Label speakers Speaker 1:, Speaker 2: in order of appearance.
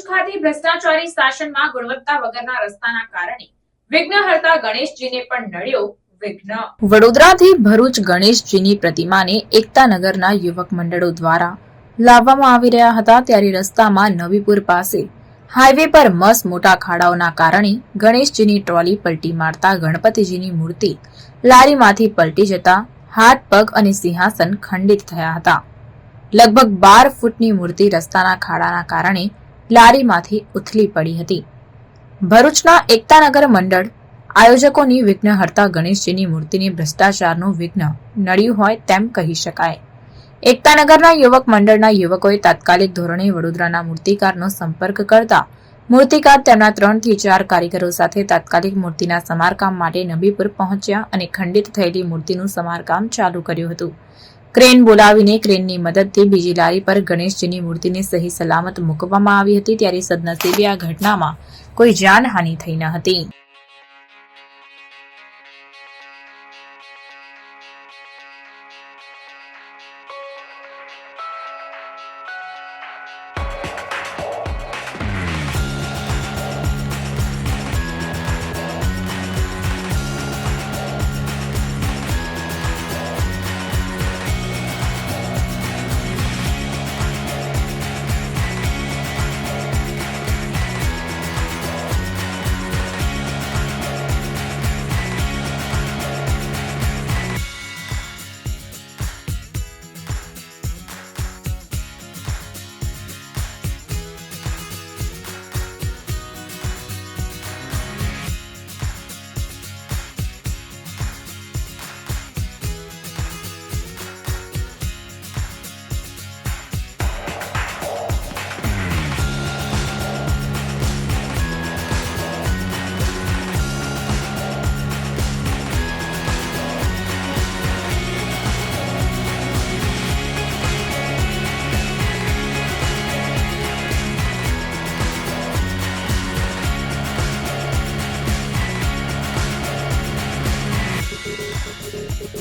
Speaker 1: ખાતે ભ્રષ્ટાચારી શાસનમાં ગુણવત્તા વગરના રસ્તાના કારણે વિઘ્નહર્તા ગણેશજીને પણ નડ્યો વિઘ્ન। વડોદરાથી ભરૂચ ગણેશજીની પ્રતિમાને એકતાનગરના યુવક મંડળો દ્વારા લાવવામાં આવી રહ્યા હતા, ત્યારે રસ્તામાં નવીપુર પાસે હાઈવે પર મસ્ત મોટા ખાડાઓના કારણે ગણેશજીની ટ્રોલી પલટી મારતા ગણપતિજીની મૂર્તિ લારીમાંથી પલટી જતા હાથ, પગ અને સિંહાસન ખંડિત થયા હતા। લગભગ 12 ફૂટની મૂર્તિ રસ્તાના ખાડાના કારણે લારીમાંથી ઉથલી પડી હતી। ભરૂચના એકતાનગર મંડળ આયોજકોની વિઘ્નહર્તા ગણેશજીની મૂર્તિને ભ્રષ્ટાચારનું વિઘ્ન નડ્યું હોય તેમ કહી શકાય। એકતાનગરના યુવક મંડળના યુવકોએ તાત્કાલિક ધોરણે વડોદરાના મૂર્તિકારનો સંપર્ક કરતા મૂર્તિકાર તેમના 3 થી 4 કારીગરો સાથે તાત્કાલિક મૂર્તિના સમારકામ માટે નબીપુર પહોંચ્યા અને ખંડિત થયેલી મૂર્તિનું સમારકામ ચાલુ કર્યું હતું। ક્રેન બોલાવીને ક્રેનની મદદથી બીજી લારી પર ગણેશજીની મૂર્તિને સહી સલામત મૂકવામાં આવી હતી, ત્યારે સદનસીબે આ ઘટનામાં કોઈ જાનહાનિ થઈ ન હતી।